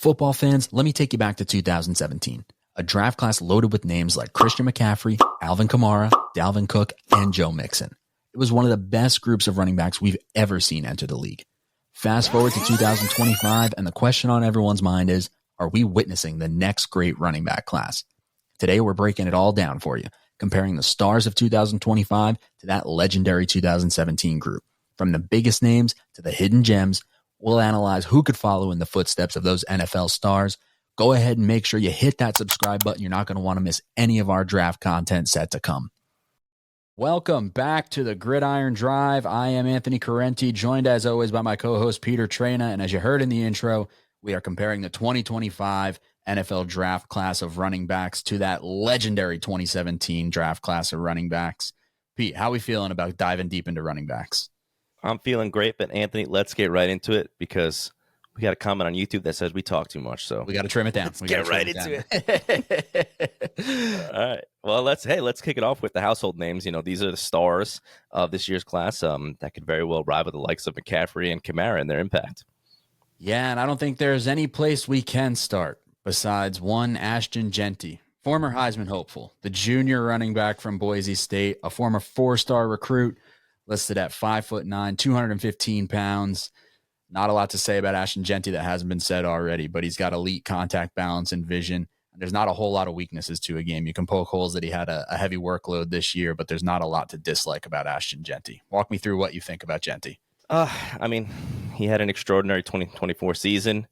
Football fans, let me take you back to 2017, a draft class loaded with names like Christian McCaffrey, Alvin Kamara, Dalvin Cook, and Joe Mixon. It was one of the best groups of running backs we've ever seen enter the league. Fast forward to 2025, and the question on everyone's mind is, are we witnessing the next great running back class? Today, we're breaking it all down for you, comparing the stars of 2025 to that legendary 2017 group. From the biggest names to the hidden gems, we'll analyze who could follow in the footsteps of those NFL stars. Go ahead and make sure you hit that subscribe button. You're not going to want to miss any of our draft content set to come. Welcome back to the Gridiron Drive. I am Anthony Correnti, joined as always by my co-host Peter Traina. And as you heard in the intro, we are comparing the 2025 NFL draft class of running backs to that legendary 2017 draft class of running backs. Pete, how are we feeling about diving deep into running backs? I'm feeling great, but Anthony, let's get right into it because we got a comment on YouTube that says we talk too much. So we got to trim it down. Let's get right into it. All right. Well, let's kick it off with the household names. You know, these are the stars of this year's class that could very well rival the likes of McCaffrey and Kamara in their impact. Yeah, and I don't think there's any place we can start besides one Ashton Genty, former Heisman hopeful, the junior running back from Boise State, a former four-star recruit, listed at 5'9", 215 pounds. Not a lot to say about Ashton Genty that hasn't been said already, but he's got elite contact balance and vision. There's not a whole lot of weaknesses to a game. You can poke holes that he had a heavy workload this year, but there's not a lot to dislike about Ashton Genty. Walk me through what you think about Genty. I mean, he had an extraordinary 2024 season,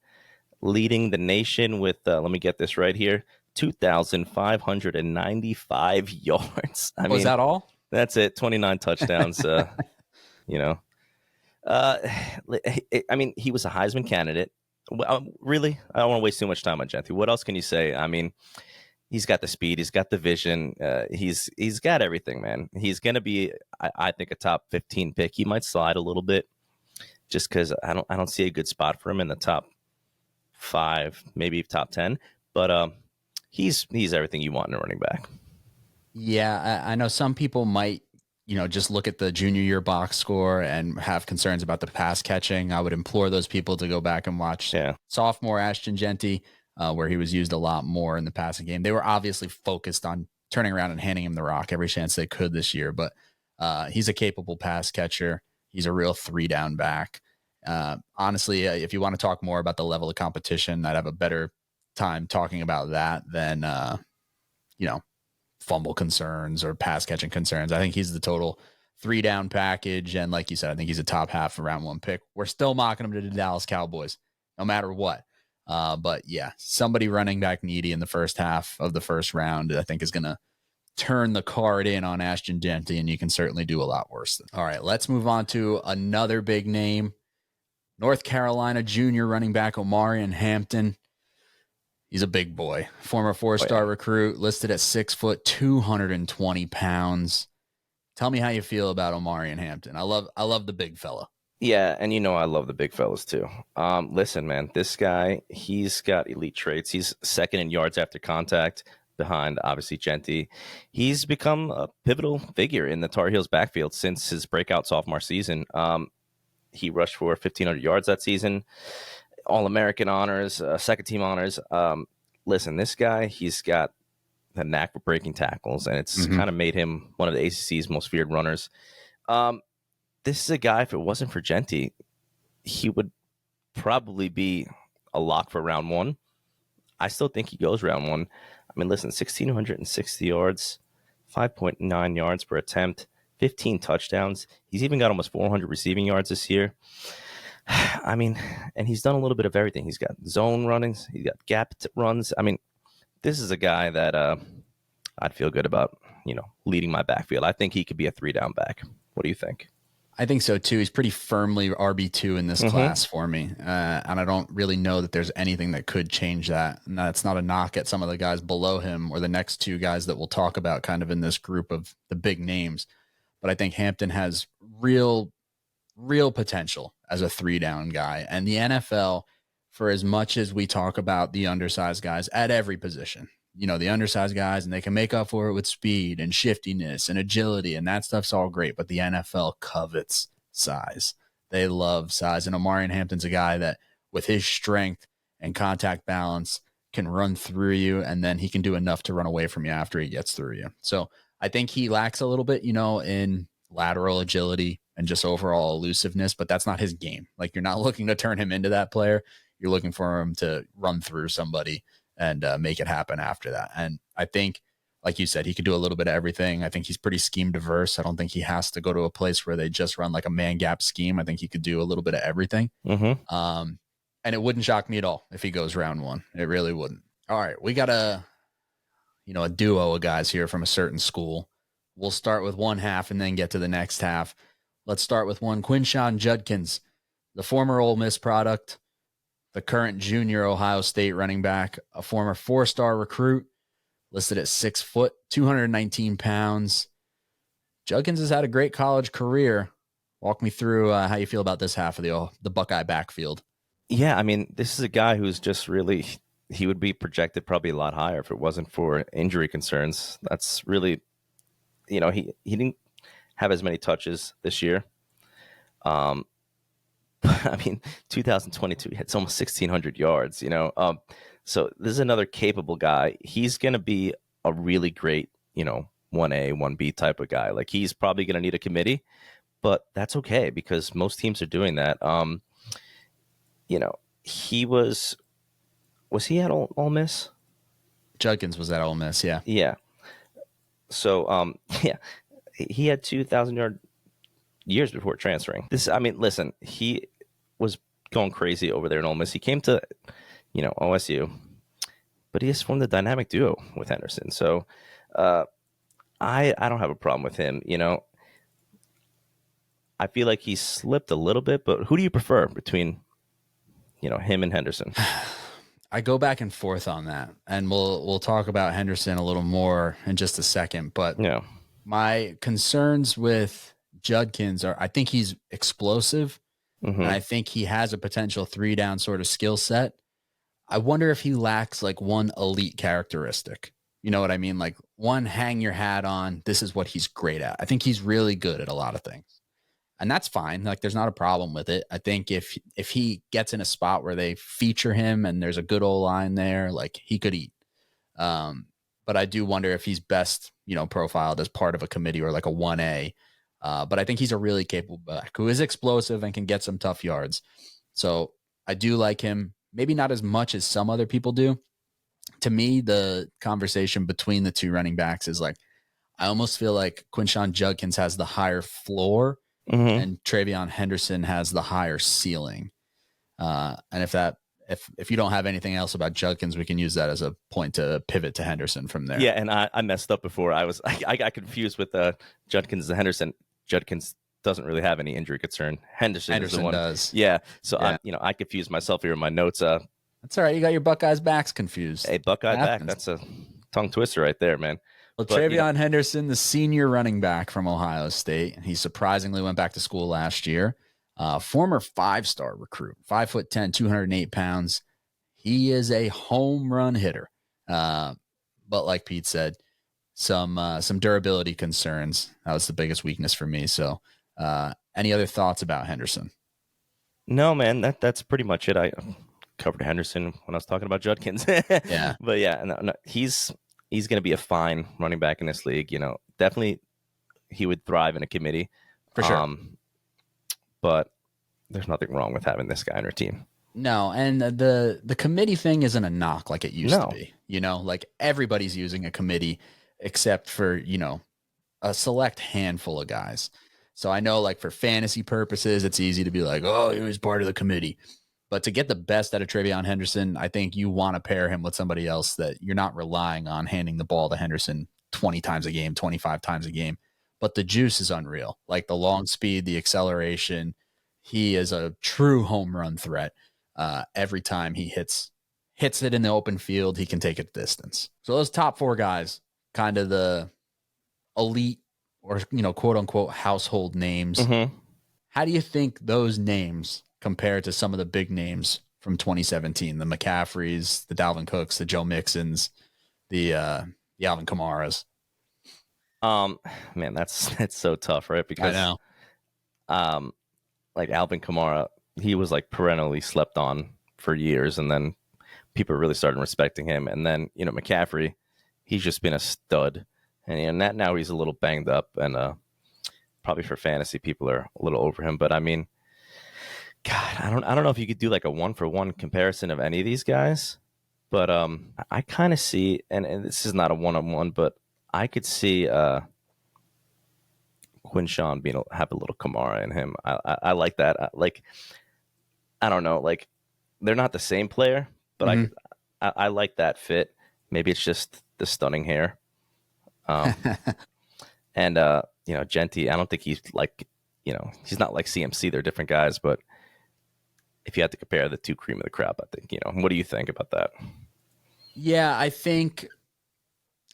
leading the nation with, let me get this right here, 2,595 yards. Was that all? That's it. 29 touchdowns. You know, I mean, he was a Heisman candidate. Really, I don't want to waste too much time on Genty. What else can you say? I mean, he's got the speed, he's got the vision, he's got everything, man. He's going to be, I think, a top 15 pick. He might slide a little bit, just because I don't see a good spot for him in the top 5, maybe top 10. But he's everything you want in a running back. Yeah, I know some people might, just look at the junior year box score and have concerns about the pass catching. I would implore those people to go back and watch sophomore Ashton Genty, where he was used a lot more in the passing game. They were obviously focused on turning around and handing him the rock every chance they could this year, but he's a capable pass catcher. He's a real 3-down back. Honestly, if you want to talk more about the level of competition, I'd have a better time talking about that than, fumble concerns or pass catching concerns. I think he's the total 3-down package. And like you said, I think he's a top half of round 1 pick. We're still mocking him to the Dallas Cowboys, no matter what. But yeah, somebody running back needy in the first half of the first round, I think is going to turn the card in on Ashton Genty, and you can certainly do a lot worse. All right, let's move on to another big name. North Carolina junior running back Omari Hampton. He's a big boy, former 4-star recruit, listed at 6 foot, 220 pounds. Tell me how you feel about Omari Hampton. I love the big fella. Yeah, and I love the big fellas too. Listen, man, this guy, he's got elite traits. He's second in yards after contact behind, obviously, Genty. He's become a pivotal figure in the Tar Heels backfield since his breakout sophomore season. He rushed for 1,500 yards that season. All-American honors, second-team honors. Listen, this guy, he's got the knack for breaking tackles, and it's kind of made him one of the ACC's most feared runners. This is a guy, if it wasn't for Genty, he would probably be a lock for round 1. I still think he goes round 1. I mean, listen, 1,660 yards, 5.9 yards per attempt, 15 touchdowns. He's even got almost 400 receiving yards this year. I mean, and he's done a little bit of everything. He's got zone runnings. He's got gap runs. I mean, this is a guy that I'd feel good about, leading my backfield. I think he could be a 3-down back. What do you think? I think so, too. He's pretty firmly RB2 in this class for me. And I don't really know that there's anything that could change that. And that's not a knock at some of the guys below him or the next 2 guys that we'll talk about kind of in this group of the big names. But I think Hampton has real potential as a 3-down guy. And the NFL, for as much as we talk about the undersized guys at every position, the undersized guys, and they can make up for it with speed and shiftiness and agility, and that stuff's all great. But the NFL covets size. They love size. And Omari Hampton's a guy that, with his strength and contact balance, can run through you, and then he can do enough to run away from you after he gets through you. So I think he lacks a little bit, in lateral agility and just overall elusiveness, but that's not his game. Like, you're not looking to turn him into that player. You're looking for him to run through somebody and make it happen after that. And I think, like you said, he could do a little bit of everything. I think he's pretty scheme diverse. I don't think he has to go to a place where they just run like a man gap scheme. I think he could do a little bit of everything. And it wouldn't shock me at all if he goes round one. It really wouldn't. All right. We got a duo of guys here from a certain school. We'll start with one half and then get to the next half. Let's start with one. Quinshay Judkins, the former Ole Miss product, the current junior Ohio State running back, a former 4-star recruit, listed at 6 foot, 219 pounds. Judkins has had a great college career. Walk me through how you feel about this half of the Buckeye backfield. Yeah, I mean, this is a guy who's just really, he would be projected probably a lot higher if it wasn't for injury concerns. That's really, he didn't have as many touches this year. I mean, 2022, he had almost 1,600 yards, So this is another capable guy. He's going to be a really great, 1A, 1B type of guy. Like, he's probably going to need a committee, but that's okay because most teams are doing that. He was he at Ole Miss? Judkins was at Ole Miss, yeah. Yeah. So, he had 2,000-yard years before transferring. Listen, he was going crazy over there in Ole Miss. He came to, OSU, but he has formed a dynamic duo with Henderson. So I don't have a problem with him. I feel like he slipped a little bit, but who do you prefer between, him and Henderson? I go back and forth on that, and we'll talk about Henderson a little more in just a second. But my concerns with Judkins are, I think he's explosive, and I think he has a potential 3-down sort of skill set. I wonder if he lacks like one elite characteristic. You know what I mean? Like, one, hang your hat on, this is what he's great at. I think he's really good at a lot of things. And that's fine. Like, there's not a problem with it. I think if he gets in a spot where they feature him and there's a good old line there, like, he could eat. But I do wonder if he's best, profiled as part of a committee or like a 1A. But I think he's a really capable back who is explosive and can get some tough yards. So I do like him, maybe not as much as some other people do. To me, the conversation between the two running backs is like, I almost feel like Quinshay Judkins has the higher floor and Trayon Henderson has the higher ceiling. And if you don't have anything else about Judkins, we can use that as a point to pivot to Henderson from there. Yeah, and I messed up before. I got confused with Judkins and Henderson. Judkins doesn't really have any injury concern. Henderson is the one. Does. Yeah, so yeah. I confused myself here in my notes. That's all right. You got your Buckeyes backs confused. Hey, Buckeye back. That's a tongue twister right there, man. Well, Trayon Henderson, the senior running back from Ohio State, he surprisingly went back to school last year. Former 5-star recruit, 5'10", 208 pounds. He is a home run hitter. But like Pete said, some durability concerns. That was the biggest weakness for me. So any other thoughts about Henderson? No, man, that's pretty much it. I covered Henderson when I was talking about Judkins. Yeah. But yeah, no, he's going to be a fine running back in this league. Definitely he would thrive in a committee. For sure. But there's nothing wrong with having this guy on your team. No, and the committee thing isn't a knock like it used to be. Like, everybody's using a committee except for, a select handful of guys. So I know, like, for fantasy purposes, it's easy to be like, oh, he was part of the committee. But to get the best out of Trayon Henderson, I think you want to pair him with somebody else that you're not relying on handing the ball to Henderson 20 times a game, 25 times a game. But the juice is unreal. Like, the long speed, the acceleration. He is a true home run threat. Every time he hits it in the open field, he can take it distance. So those top 4 guys, kind of the elite or, quote unquote household names. How do you think those names compare to some of the big names from 2017? The McCaffreys, the Dalvin Cooks, the Joe Mixons, the Alvin Kamaras. Man, that's so tough, right? Because I know. Like Alvin Kamara, he was like perennially slept on for years, and then people are really starting respecting him. And then, McCaffrey, he's just been a stud. And now he's a little banged up, and probably for fantasy, people are a little over him. But I mean, God, I don't know if you could do like a 1-for-1 comparison of any of these guys. But I kind of see, and this is not a one-on-one, but I could see Quinshay have a little Kamara in him. I like that. I don't know, like they're not the same player, but I like that fit. Maybe it's just the stunning hair. And Genty, I don't think he's like, he's not like CMC. They're different guys, but if you had to compare the two, cream of the crop, I think, what do you think about that? Yeah, I think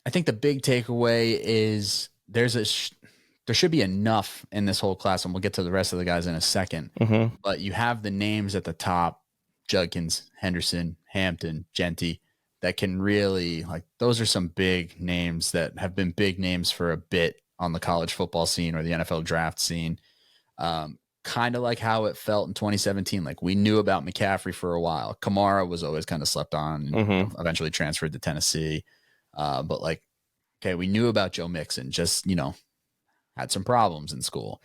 the big takeaway is there should be enough in this whole class, and we'll get to the rest of the guys in a second. Mm-hmm. But you have the names at the top, Judkins, Henderson, Hampton, Genty, that can really, like, those are some big names that have been big names for a bit on the college football scene or the NFL draft scene. Kind of like how it felt in 2017. Like, we knew about McCaffrey for a while. Kamara was always kind of slept on and eventually transferred to Tennessee. But like, okay, we knew about Joe Mixon, just, had some problems in school.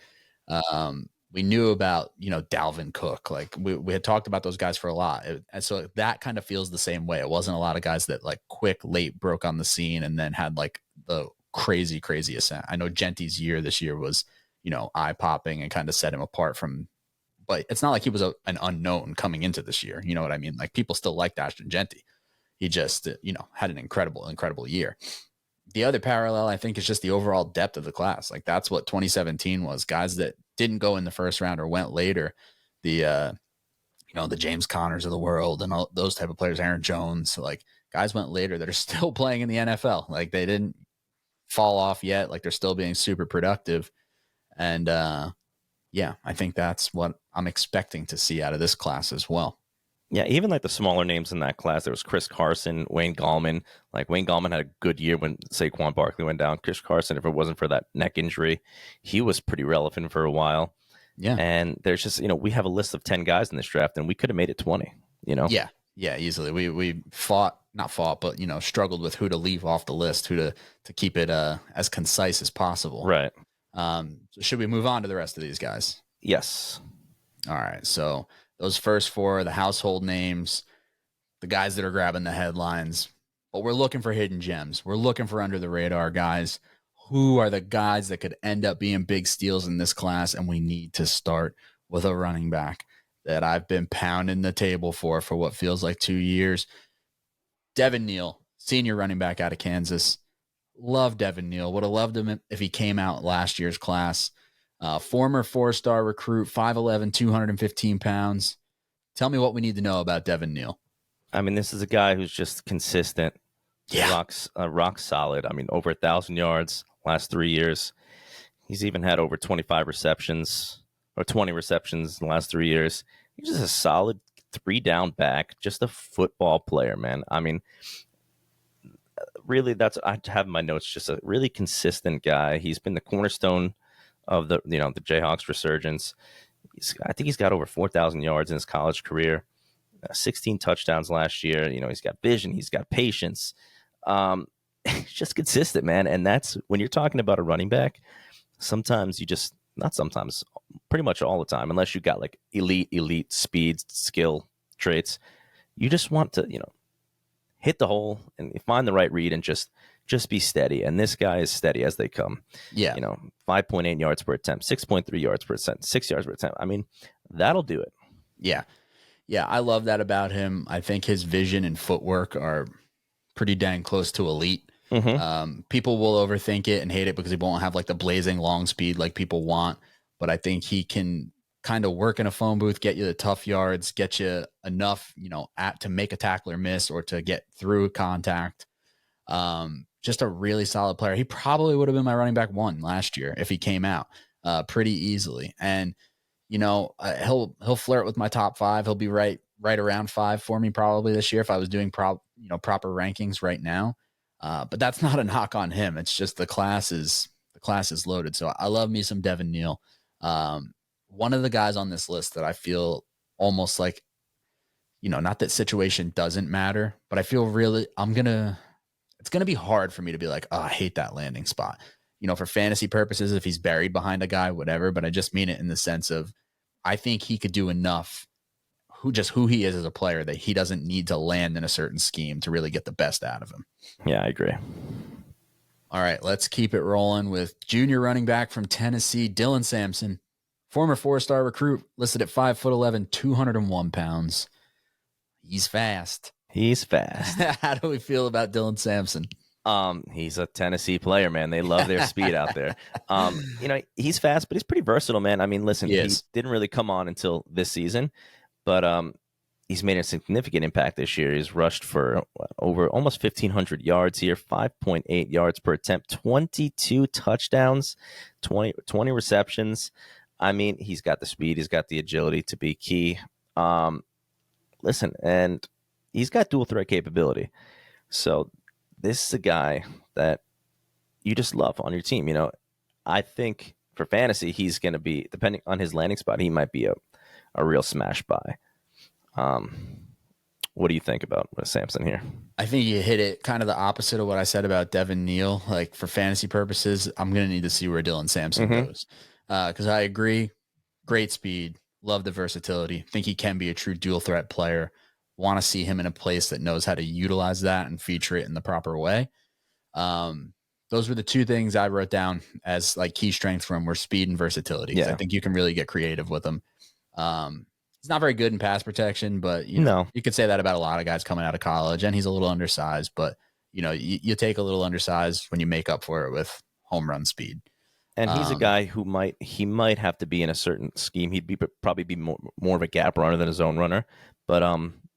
We knew about, Dalvin Cook. Like, we had talked about those guys for a lot. And so that kind of feels the same way. It wasn't a lot of guys that like late broke on the scene and then had like the crazy ascent. I know Genty's year this year was, eye popping and kind of set him apart from, but it's not like he was an unknown coming into this year. You know what I mean? Like, people still liked Ashton Genty. He just, had an incredible year. The other parallel, I think, is just the overall depth of the class. Like, that's what 2017 was. Guys that didn't go in the first round or went later. The James Connors of the world and all those type of players, Aaron Jones, like, guys went later that are still playing in the NFL. Like, they didn't fall off yet. Like, they're still being super productive. And I think that's what I'm expecting to see out of this class as well. Yeah, even like the smaller names in that class, there was Chris Carson, Wayne Gallman. Like, Wayne Gallman had a good year when Saquon Barkley went down. Chris Carson, if it wasn't for that neck injury, he was pretty relevant for a while. Yeah. And there's just, we have a list of 10 guys in this draft, and we could have made it 20, Yeah, easily. We not fought, but, struggled with who to leave off the list, who to keep it as concise as possible. Right. So should we move on to the rest of these guys? Yes. All right. So those first four are the household names, the guys that are grabbing the headlines, but we're looking for hidden gems. We're looking for under the radar guys. Who are the guys that could end up being big steals in this class? And we need to start with a running back that I've been pounding the table for what feels like 2 years. Devon Neal, senior running back out of Kansas. Love Devon Neal. Would have loved him if he came out last year's class. Former 4-star recruit, 5'11", 215 pounds. Tell me what we need to know about Devon Neal. I mean, this is a guy who's just consistent. Yeah. Rock solid. I mean, over 1,000 yards last 3 years. He's even had over 25 receptions or 20 receptions in the last 3 years. He's just a solid 3-down back, just a football player, man. I mean, really, I have in my notes, just a really consistent guy. He's been the cornerstone of the Jayhawks resurgence. I think he's got over 4,000 yards in his college career, 16 touchdowns last year. He's got vision, he's got patience. He's just consistent, man. And that's when you're talking about a running back. Sometimes not sometimes, pretty much all the time, unless you got like elite speed, skill traits, you just want to, hit the hole and find the right read and just be steady. And this guy is steady as they come. Yeah. 5.8 yards per attempt, 6.3 yards per attempt, 6 yards per attempt. I mean, that'll do it. Yeah. Yeah. I love that about him. I think his vision and footwork are pretty dang close to elite. People will overthink it and hate it because he won't have like the blazing long speed like people want. But I think he can kind of work in a phone booth, get you the tough yards, get you enough, to make a tackler miss or to get through contact. Just a really solid player. He probably would have been my running back 1 last year if he came out pretty easily. And, he'll flirt with my top 5. He'll be right around 5 for me probably this year if I was doing proper rankings right now. But that's not a knock on him. It's just the class is loaded. So I love me some Devon Neal. One of the guys on this list that I feel almost like, not that situation doesn't matter, but I feel really it's going to be hard for me to be like, oh, I hate that landing spot. For fantasy purposes, if he's buried behind a guy, whatever, but I just mean it in the sense of I think he could do enough who he is as a player that he doesn't need to land in a certain scheme to really get the best out of him. Yeah, I agree. All right, let's keep it rolling with junior running back from Tennessee, Dylan Samson, former 4-star recruit, listed at 5'11", 201 pounds. He's fast. How do we feel about Dylan Samson? He's a Tennessee player, man. They love their speed out there. He's fast, but he's pretty versatile, man. I mean, listen, he didn't really come on until this season, but he's made a significant impact this year. He's rushed for over almost 1,500 yards here, 5.8 yards per attempt, 22 touchdowns, 20 receptions. I mean, he's got the speed. He's got the agility to be key. Listen, and he's got dual threat capability. So this is a guy that you just love on your team. I think for fantasy, he's going to be, depending on his landing spot, he might be a real smash buy. What do you think about Samson here? I think you hit it kind of the opposite of what I said about Devon Neal. Like for fantasy purposes, I'm going to need to see where Dylan Samson goes. Because I agree, great speed, love the versatility. Think he can be a true dual threat player. Want to see him in a place that knows how to utilize that and feature it in the proper way. Those were the two things I wrote down as like key strengths from him were speed and versatility. Yeah. I think you can really get creative with him. He's not very good in pass protection, but you could say that about a lot of guys coming out of college, and he's a little undersized, but you take a little undersized when you make up for it with home run speed. And he's a guy who might have to be in a certain scheme. He'd probably be more of a gap runner than a zone runner, but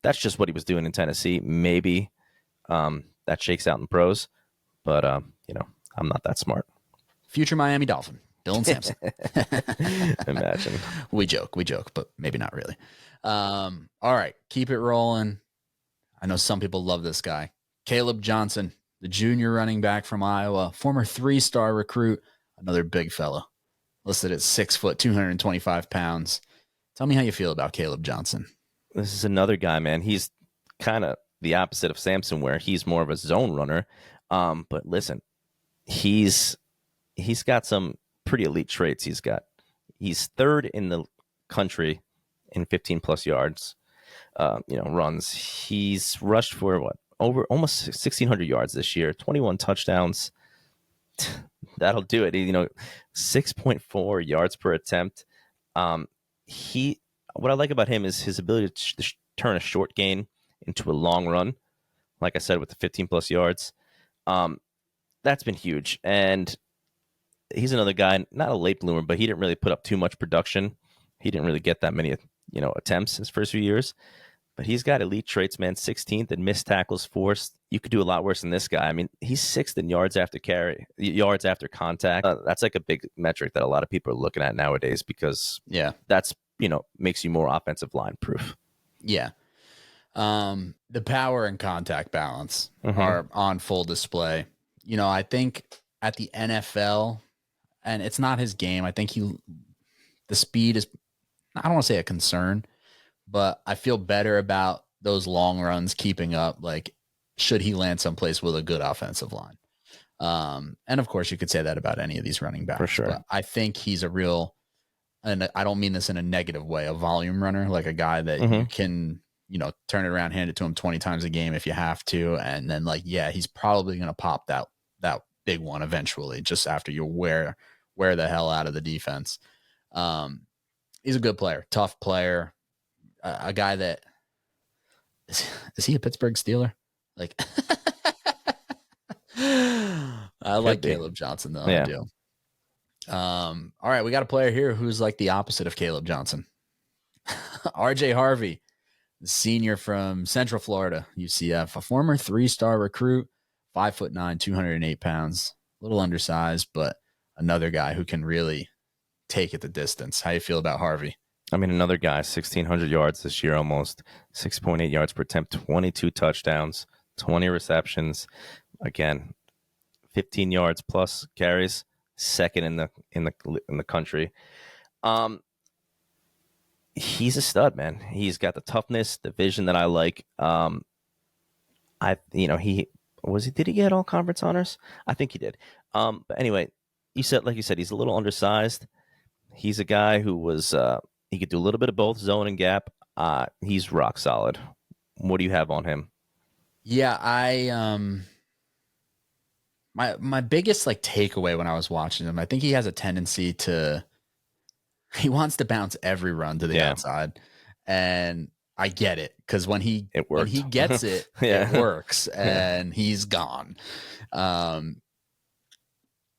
that's just what he was doing in Tennessee. Maybe that shakes out in pros, but I'm not that smart. Future Miami Dolphin, Dylan Samson. Imagine. We joke, but maybe not really. All right, keep it rolling. I know some people love this guy. Caleb Johnson, the junior running back from Iowa, former 3-star recruit, another big fella, listed at 6 foot, 225 pounds. Tell me how you feel about Caleb Johnson. This is another guy, man. He's kind of the opposite of Samson, where he's more of a zone runner. But listen, he's got some pretty elite traits. He's third in the country in 15 plus yards, runs. He's rushed for over almost 1,600 yards this year, 21 touchdowns. That'll do it. 6.4 yards per attempt. What I like about him is his ability to turn a short gain into a long run. Like I said, with the 15 plus yards, that's been huge. And he's another guy, not a late bloomer, but he didn't really put up too much production. He didn't really get that many, attempts his first few years. But he's got elite traits, man. 16th in missed tackles forced. You could do a lot worse than this guy. I mean, he's 6th in yards after contact. That's like a big metric that a lot of people are looking at nowadays because that's makes you more offensive line proof. Yeah. The power and contact balance are on full display. I think at the NFL, and it's not his game, I think the speed is, I don't want to say a concern, but I feel better about those long runs keeping up. Like, should he land someplace with a good offensive line? And of course, you could say that about any of these running backs. For sure. But I think he's a real, and I don't mean this in a negative way, a volume runner, like a guy that you can, turn it around, hand it to him 20 times a game if you have to. And then he's probably going to pop that big one eventually, just after you wear the hell out of the defense. He's a good player, tough player, a guy that is he a Pittsburgh Steeler? Like, I like Caleb Johnson though. Yeah. I do. All right, we got a player here who's like the opposite of Caleb Johnson. RJ Harvey, the senior from Central Florida, UCF, a former 3-star recruit, 5'9", 208 pounds, a little undersized, but another guy who can really take it the distance. How you feel about Harvey? I mean, another guy, 1,600 yards this year, almost 6.8 yards per attempt, 22 touchdowns, 20 receptions. Again, 15 yards plus carries, second in the country. He's a stud, man. He's got the toughness, the vision that I like. Did he get all conference honors? I think he did. But anyway, like you said, he's a little undersized. He's a guy who was he could do a little bit of both zone and gap. He's rock solid. What do you have on him? Yeah, my biggest like takeaway when I was watching him, I think he has a tendency he wants to bounce every run to the outside, and I get it because when he gets it, it works, and he's gone. And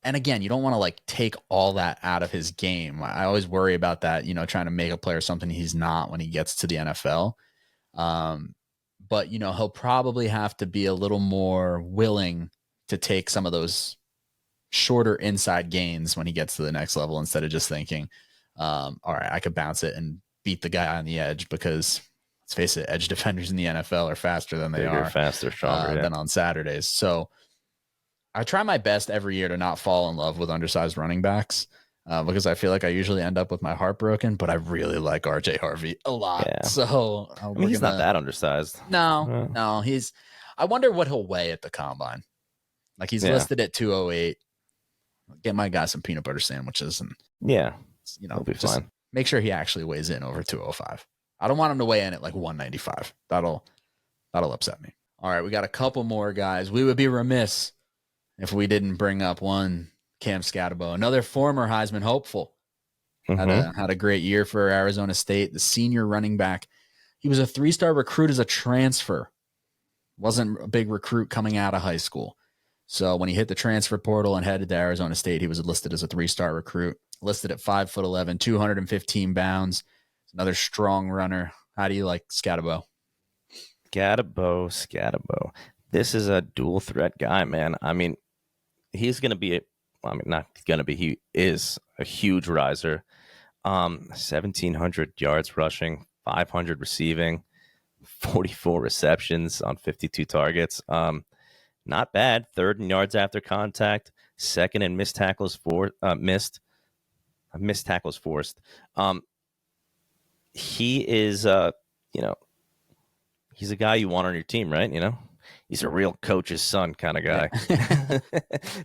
again, you don't want to like take all that out of his game. I always worry about that, trying to make a player something he's not when he gets to the NFL. But he'll probably have to be a little more willing to take some of those shorter inside gains when he gets to the next level, instead of just thinking, all right, I could bounce it and beat the guy on the edge, because let's face it, edge defenders in the NFL are faster than they are faster, stronger than on Saturdays. So I try my best every year to not fall in love with undersized running backs, because I feel like I usually end up with my heart broken, but I really like RJ Harvey a lot. Yeah. So he's not that undersized. No, I wonder what he'll weigh at the combine. Like he's listed at 208. Get my guy some peanut butter sandwiches, and he'll be fine. Make sure he actually weighs in over 205. I don't want him to weigh in at like 195. That'll upset me. All right, we got a couple more guys. We would be remiss if we didn't bring up one Cam Scatterbo, another former Heisman hopeful. Had a great year for Arizona State, the senior running back. He was a 3-star recruit as a transfer. Wasn't a big recruit coming out of high school. So when he hit the transfer portal and headed to Arizona State, he was listed as a 3-star recruit, listed at 5'11", 215 pounds. Another strong runner. How do you like Scatterbo? Scatterbo. This is a dual threat guy, man. I mean, he's going to be he is a huge riser. 1,700 yards rushing, 500 receiving, 44 receptions on 52 targets. Not bad. Third in yards after contact, second in missed tackles forced. He is, he's a guy you want on your team, right? He's a real coach's son kind of guy.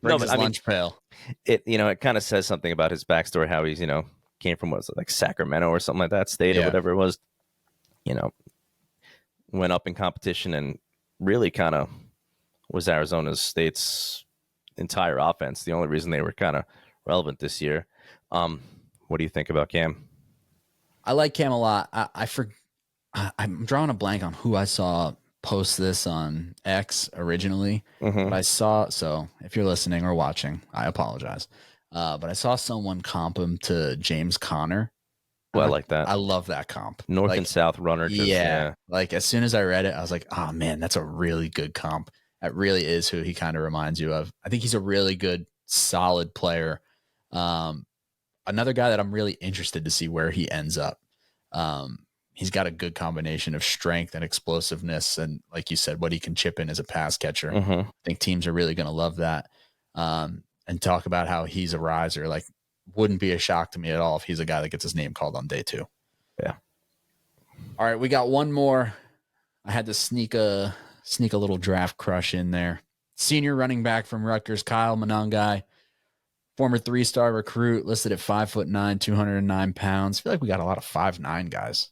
Brings his lunch pail. It kind of says something about his backstory, how he's, came from like Sacramento or something like that, state or whatever it was, went up in competition and really kind of was Arizona State's entire offense. The only reason they were kind of relevant this year. What do you think about Cam? I like Cam a lot. I'm drawing a blank on who I saw post this on X originally. But I saw, so if you're listening or watching, I apologize. But I saw someone comp him to James Conner. Well, I like that. I love that comp. North and South runner. Like as soon as I read it, I was like, oh man, that's a really good comp. That really is who he kind of reminds you of. I think he's a really good, solid player. Another guy that I'm really interested to see where he ends up. He's got a good combination of strength and explosiveness. And like you said, what he can chip in as a pass catcher. I think teams are really going to love that. And talk about how he's a riser. Like, wouldn't be a shock to me at all if he's a guy that gets his name called on day 2. Yeah. All right, we got one more. I had to sneak a little draft crush in there. Senior running back from Rutgers, Kyle Manango, former 3-star recruit, listed at 5'9", 209 pounds. I feel like we got a lot of 5'9" guys.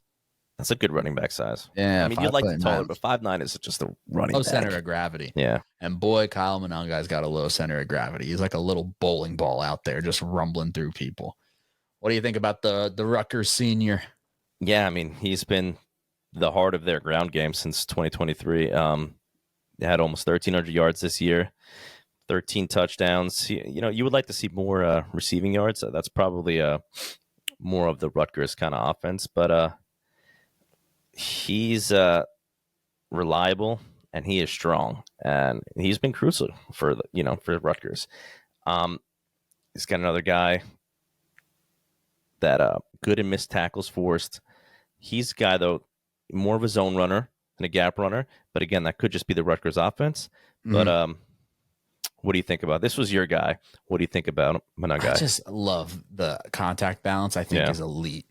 That's a good running back size. Yeah, I mean, you'd like to taller, but 5'9" is just a running low back. Center of gravity. Yeah. And boy, Kyle Manango's got a low center of gravity. He's like a little bowling ball out there just rumbling through people. What do you think about the Rutgers senior? Yeah, I mean, he's been the heart of their ground game since 2023. They had almost 1,300 yards this year, 13 touchdowns. You would like to see more receiving yards. That's probably more of the Rutgers kind of offense, but he's reliable and he is strong, and he's been crucial for Rutgers. He's got another guy that good in missed tackles forced. He's a guy though more of a zone runner than a gap runner, but again, that could just be the Rutgers offense. But what do you think about this? Was your guy? What do you think about Manango? I just love the contact balance. I think is elite.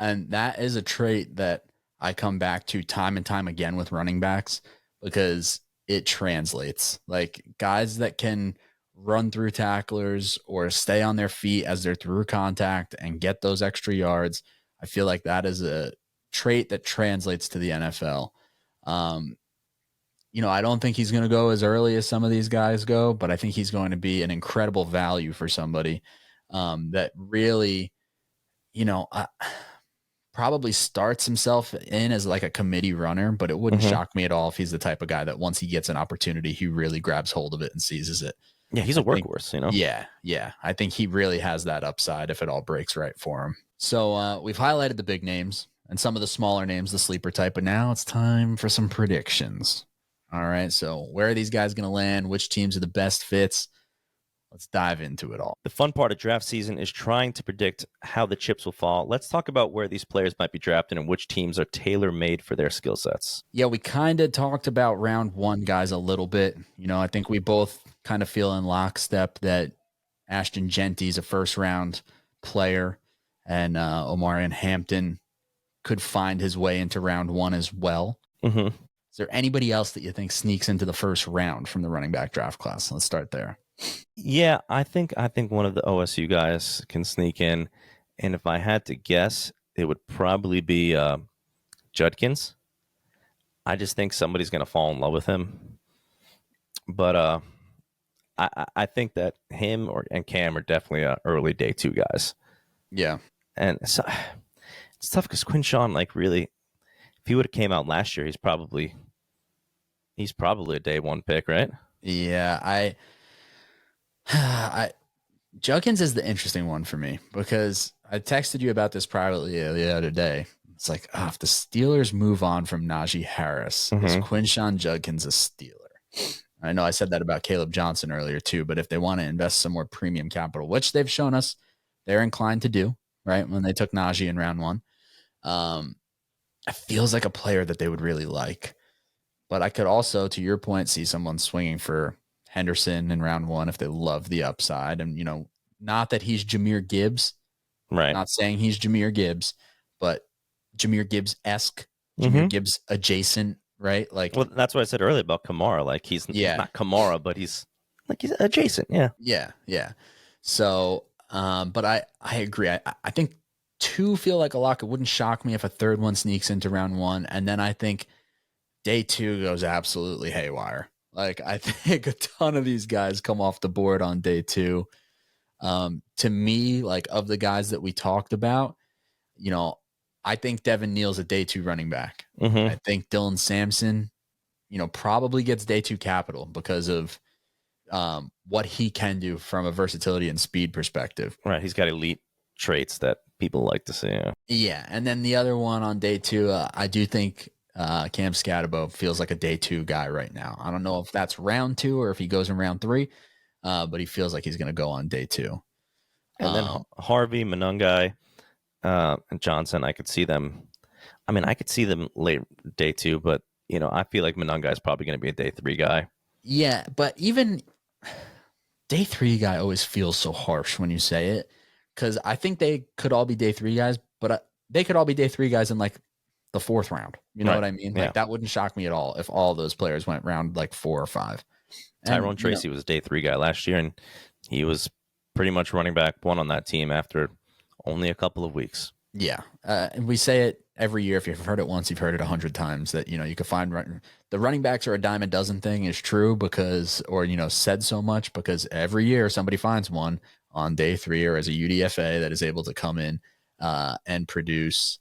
And that is a trait that I come back to time and time again with running backs because it translates. Like guys that can run through tacklers or stay on their feet as they're through contact and get those extra yards. I feel like that is a trait that translates to the NFL. I don't think he's going to go as early as some of these guys go, but I think he's going to be an incredible value for somebody that really, probably starts himself in as like a committee runner, but it wouldn't shock me at all if he's the type of guy that once he gets an opportunity, he really grabs hold of it and seizes it. Yeah, he's a workhorse, Yeah. I think he really has that upside if it all breaks right for him. So we've highlighted the big names and some of the smaller names, the sleeper type, but now it's time for some predictions. All right, so where are these guys going to land? Which teams are the best fits? Let's dive into it all. The fun part of draft season is trying to predict how the chips will fall. Let's talk about where these players might be drafted and which teams are tailor-made for their skill sets. Yeah, we kind of talked about round one guys a little bit. I think we both kind of feel in lockstep that Ashton Genty is a first-round player, and Omari Hampton could find his way into round one as well. Mm-hmm. Is there anybody else that you think sneaks into the first round from the running back draft class? Let's start there. Yeah, I think one of the OSU guys can sneak in, and if I had to guess, it would probably be Judkins. I just think somebody's going to fall in love with him, but I think that him and Cam are definitely early day two guys. Yeah, and so it's tough because Quinshay, really, if he would have came out last year, he's probably a day one pick, right? Yeah, Judkins is the interesting one for me because I texted you about this privately the other day. It's like, if the Steelers move on from Najee Harris, is Quinshay Judkins a Steeler? I know I said that about Caleb Johnson earlier too, but if they want to invest some more premium capital, which they've shown us they're inclined to do, right? When they took Najee in round one, it feels like a player that they would really like. But I could also, to your point, see someone swinging for Henderson in round one if they love the upside. And, not that he's Jahmyr Gibbs. Right. Not saying he's Jahmyr Gibbs, but Jahmyr Gibbs-esque, Jahmyr Gibbs adjacent, right? Like, well, that's what I said earlier about Kamara. Like, he's not Kamara, but he's adjacent. Yeah. Yeah. So, but I agree. I think two feel like a lock. It wouldn't shock me if a third one sneaks into round one. And then I think day two goes absolutely haywire. Like, I think a ton of these guys come off the board on day two. To me, like, of the guys that we talked about, I think Devon Neal's a day two running back. I think Dylan Samson, probably gets day two capital because of what he can do from a versatility and speed perspective. Right. He's got elite traits that people like to see. Yeah. And then the other one on day two, I do think Cam Scatabo feels like a day two guy right now. I don't know if that's round two or if he goes in round three, but he feels like he's going to go on day two. And then Harvey, Manango, and Johnson, I could see them. I mean, I could see them late day two, but, I feel like Manango is probably going to be a day three guy. Yeah, but even day three guy always feels so harsh when you say it, because I think they could all be day three guys, but they could all be day three guys in like the fourth round. You know what I mean? Like, that wouldn't shock me at all if all those players went round like 4 or 5. Tyrone Tracy was a day three guy last year, and he was pretty much running back one on that team after only a couple of weeks. Yeah. And we say it every year. If you've heard it once, you've heard it 100 times that, you could find the running backs are a dime a dozen thing is true because, or, said so much because every year somebody finds one on day three or as a UDFA that is able to come in and produce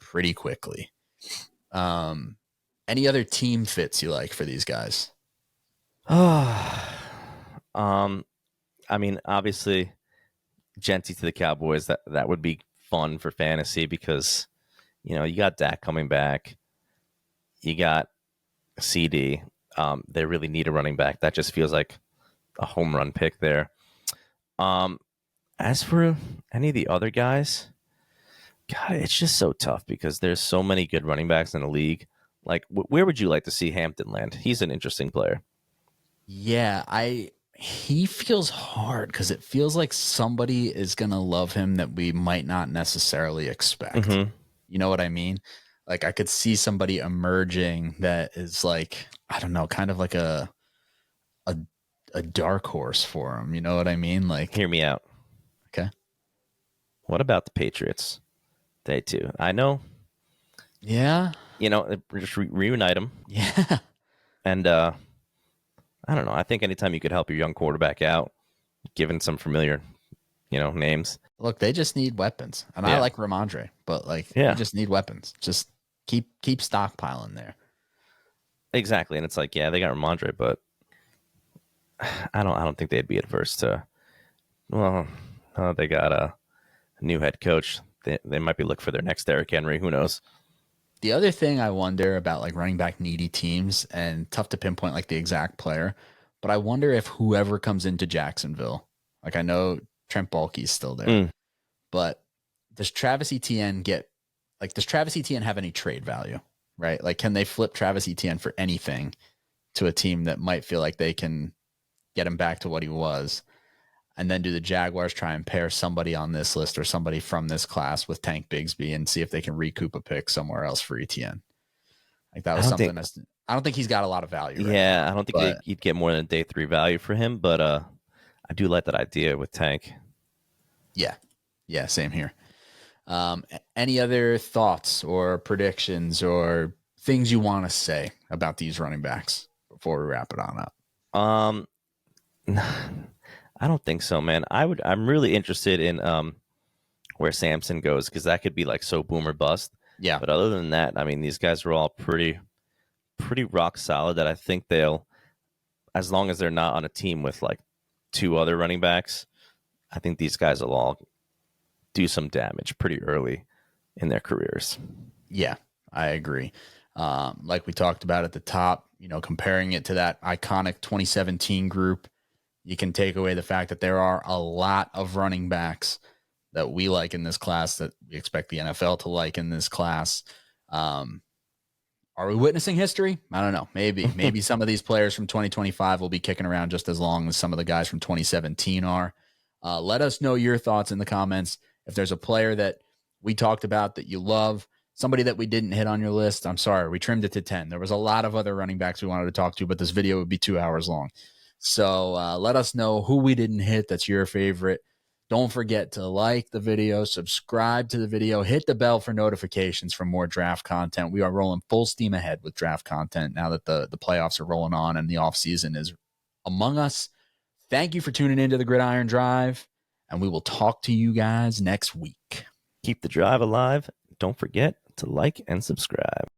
pretty quickly. Any other team fits you like for these guys? I mean, obviously, Genty to the Cowboys, that would be fun for fantasy because, you got Dak coming back. You got CD. They really need a running back. That just feels like a home run pick there. As for any of the other guys, God, it's just so tough because there's so many good running backs in the league. Like, where would you like to see Hampton land? He's an interesting player. Yeah, I he feels hard because it feels like somebody is going to love him that we might not necessarily expect. Mm-hmm. You know what I mean? Like I could see somebody emerging that is like, I don't know, kind of like a dark horse for him. You know what I mean? Like, Hear me out. okay. What about the Patriots? They too. I know. Yeah. You know, just reunite them. Yeah. And I don't know. I think anytime you could help your young quarterback out, given some familiar, names. Look, they just need weapons. And I like Ramondre, but like they just need weapons. Just keep stockpiling there. Exactly. And it's like, yeah, they got Ramondre, but I don't think they'd be adverse to, well, they got a new head coach. They might be looking for their next Derrick Henry. Who knows? The other thing I wonder about like running back needy teams, and tough to pinpoint like the exact player, but I wonder if whoever comes into Jacksonville, like I know Trent Baalke's still there, but does Travis Etienne have any trade value, right? Like, can they flip Travis Etienne for anything to a team that might feel like they can get him back to what he was? And then do the Jaguars try and pair somebody on this list or somebody from this class with Tank Bigsby and see if they can recoup a pick somewhere else for Etienne? Like that was something I don't think he's got a lot of value. I don't think you'd get more than a day 3 value for him, but I do like that idea with Tank. Yeah, same here. Any other thoughts or predictions or things you want to say about these running backs before we wrap it on up? I don't think so, man. I'm really interested in where Samson goes, because that could be like so boom or bust. Yeah. But other than that, I mean, these guys are all pretty rock solid, that I think they'll, as long as they're not on a team with like 2 other running backs, I think these guys will all do some damage pretty early in their careers. Yeah, I agree. Like we talked about at the top, comparing it to that iconic 2017 group, you can take away the fact that there are a lot of running backs that we like in this class that we expect the NFL to like in this class. Are we witnessing history? I don't know. Maybe some of these players from 2025 will be kicking around just as long as some of the guys from 2017 are. Let us know your thoughts in the comments. If there's a player that we talked about that you love, somebody that we didn't hit on your list, I'm sorry, we trimmed it to 10. There was a lot of other running backs we wanted to talk to, but this video would be 2 hours long. So let us know who we didn't hit that's your favorite. Don't forget to like the video, subscribe to the video, hit the bell for notifications for more draft content. We are rolling full steam ahead with draft content now that the playoffs are rolling on and the offseason is among us. Thank you for tuning into the Gridiron Drive, and we will talk to you guys next week. Keep the drive alive. Don't forget to like and subscribe.